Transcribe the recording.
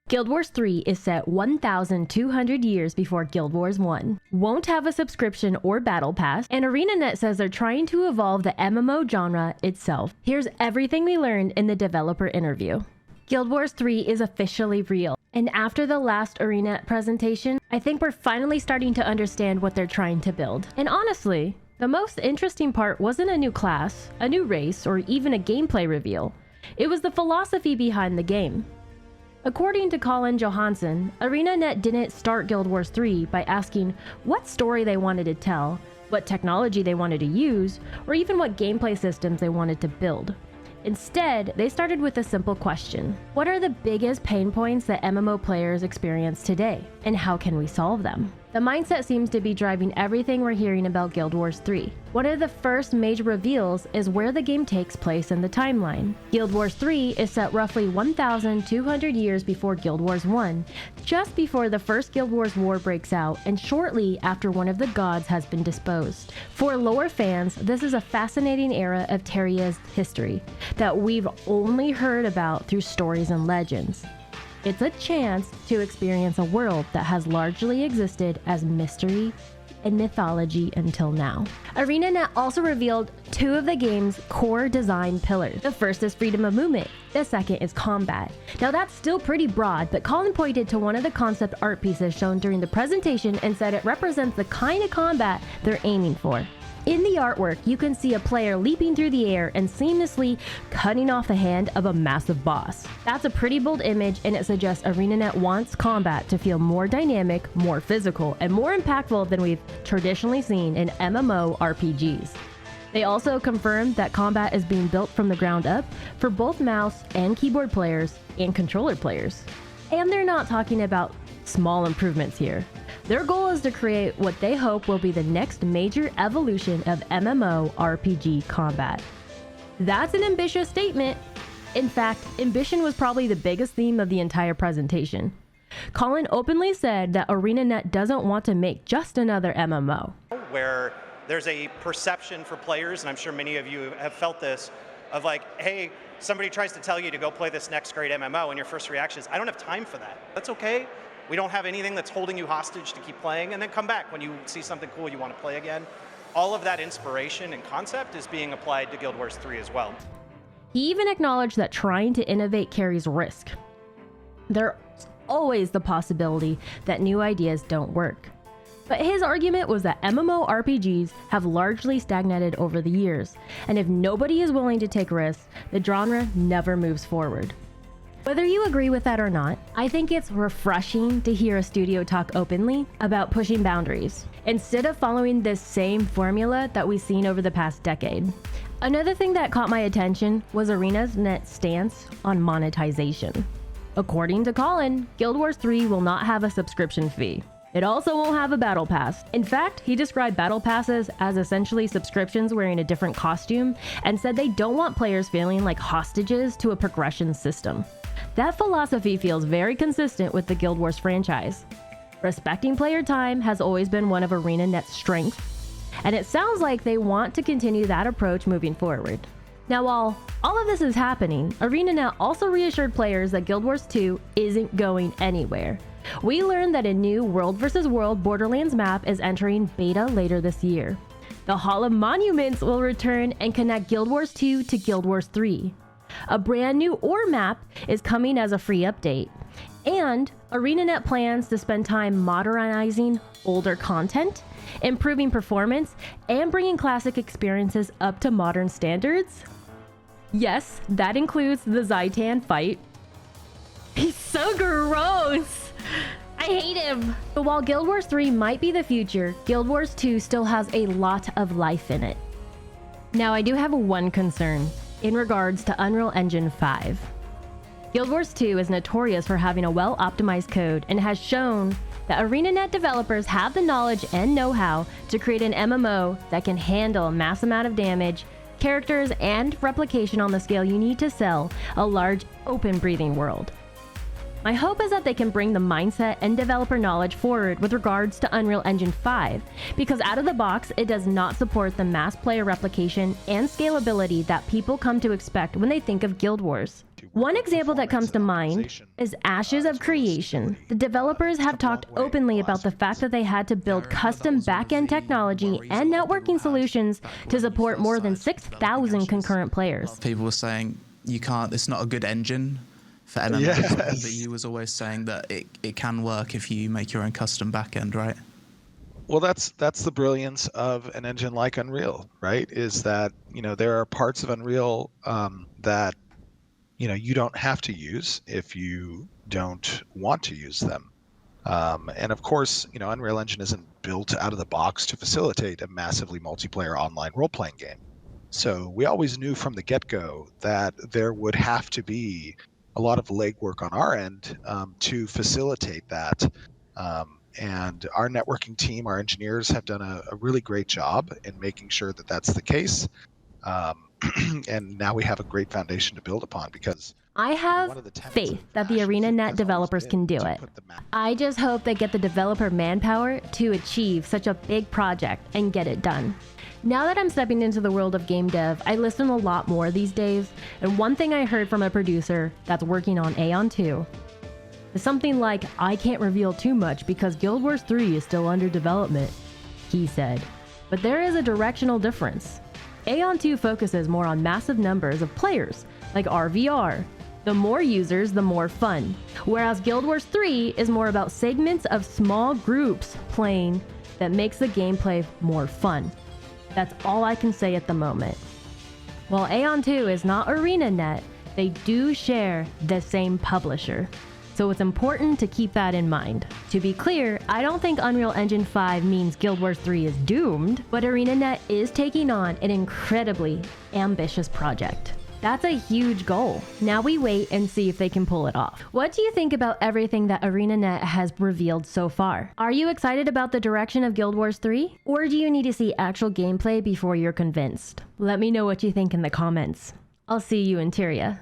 Guild Wars 3 is set 1,200 years before Guild Wars 1, won't have a subscription or battle pass, and ArenaNet says they're trying to evolve the MMO genre itself. Here's everything we learned in the developer interview. Guild Wars 3 is officially real, and after the last ArenaNet presentation, I think we're finally starting to understand what they're trying to build. And honestly, the most interesting part wasn't a new class, a new race, or even a gameplay reveal. It was the philosophy behind the game. According to Colin Johansson, ArenaNet didn't start Guild Wars 3 by asking what story they wanted to tell, what technology they wanted to use, or even what gameplay systems they wanted to build. Instead, they started with a simple question. What are the biggest pain points that MMO players experience today, and how can we solve them? The mindset seems to be driving everything we're hearing about Guild Wars 3. One of the first major reveals is where the game takes place in the timeline. Guild Wars 3 is set roughly 1,200 years before Guild Wars 1, just before the first Guild Wars war breaks out and shortly after one of the gods has been disposed. For lore fans, this is a fascinating era of Terria's history that we've only heard about through stories and legends. It's a chance to experience a world that has largely existed as mystery and mythology until now. ArenaNet also revealed two of the game's core design pillars. The first is freedom of movement, the second is combat. Now that's still pretty broad, but Colin pointed to one of the concept art pieces shown during the presentation and said it represents the kind of combat they're aiming for. In the artwork, you can see a player leaping through the air and seamlessly cutting off the hand of a massive boss. That's a pretty bold image, and it suggests ArenaNet wants combat to feel more dynamic, more physical, and more impactful than we've traditionally seen in MMORPGs. They also confirmed that combat is being built from the ground up for both mouse and keyboard players and controller players. And they're not talking about small improvements here. Their goal is to create what they hope will be the next major evolution of MMORPG combat. That's an ambitious statement. In fact, ambition was probably the biggest theme of the entire presentation. Colin openly said that ArenaNet doesn't want to make just another MMO. Where there's a perception for players, and I'm sure many of you have felt this, of like, hey, somebody tries to tell you to go play this next great MMO, and your first reaction is, I don't have time for that. That's okay. We don't have anything that's holding you hostage to keep playing, and then come back when you see something cool you want to play again. All of that inspiration and concept is being applied to Guild Wars 3 as well. He even acknowledged that trying to innovate carries risk. There's always the possibility that new ideas don't work. But his argument was that MMORPGs have largely stagnated over the years, and if nobody is willing to take risks, the genre never moves forward. Whether you agree with that or not, I think it's refreshing to hear a studio talk openly about pushing boundaries, instead of following this same formula that we've seen over the past decade. Another thing that caught my attention was ArenaNet's stance on monetization. According to Colin, Guild Wars 3 will not have a subscription fee. It also won't have a battle pass. In fact, he described battle passes as essentially subscriptions wearing a different costume and said they don't want players feeling like hostages to a progression system. That philosophy feels very consistent with the Guild Wars franchise. Respecting player time has always been one of ArenaNet's strengths, and it sounds like they want to continue that approach moving forward. Now, while all of this is happening, ArenaNet also reassured players that Guild Wars 2 isn't going anywhere. We learned that a new World vs. World Borderlands map is entering beta later this year. The Hall of Monuments will return and connect Guild Wars 2 to Guild Wars 3. A brand new ore map is coming as a free update. And ArenaNet plans to spend time modernizing older content, improving performance, and bringing classic experiences up to modern standards. Yes, that includes the Zaitan fight. He's so gross! I hate him! But while Guild Wars 3 might be the future, Guild Wars 2 still has a lot of life in it. Now, I do have one concern in regards to Unreal Engine 5. Guild Wars 2 is notorious for having a well-optimized code and has shown that ArenaNet developers have the knowledge and know-how to create an MMO that can handle a mass amount of damage, characters, and replication on the scale you need to sell a large, open-breathing world. My hope is that they can bring the mindset and developer knowledge forward with regards to Unreal Engine 5, because out of the box, it does not support the mass player replication and scalability that people come to expect when they think of Guild Wars. One example that comes to mind is Ashes of Creation. The developers have talked openly about the fact that they had to build custom back-end technology and networking solutions to support more than 6,000 concurrent players. People were saying you can't, it's not a good engine for MMOs, but you was always saying that it can work if you make your own custom back-end, right? Well, that's the brilliance of an engine like Unreal, right? Is that, there are parts of Unreal that, you don't have to use if you don't want to use them. And of course, Unreal Engine isn't built out of the box to facilitate a massively multiplayer online role-playing game. So we always knew from the get-go that there would have to be a lot of legwork on our end to facilitate that. And our networking team, our engineers, have done a really great job in making sure that that's the case. And now we have a great foundation to build upon, because I have faith that the ArenaNet developers can do it. I just hope they get the developer manpower to achieve such a big project and get it done. Now that I'm stepping into the world of game dev, I listen a lot more these days, and one thing I heard from a producer that's working on Aeon 2 is something like, "I can't reveal too much because Guild Wars 3 is still under development," he said. But there is a directional difference. Aeon 2 focuses more on massive numbers of players, like RVR. The more users, the more fun. Whereas Guild Wars 3 is more about segments of small groups playing that makes the gameplay more fun. That's all I can say at the moment. While Aeon 2 is not ArenaNet, they do share the same publisher. So it's important to keep that in mind. To be clear, I don't think Unreal Engine 5 means Guild Wars 3 is doomed, but ArenaNet is taking on an incredibly ambitious project. That's a huge goal. Now we wait and see if they can pull it off. What do you think about everything that ArenaNet has revealed so far? Are you excited about the direction of Guild Wars 3? Or do you need to see actual gameplay before you're convinced? Let me know what you think in the comments. I'll see you in Tyria.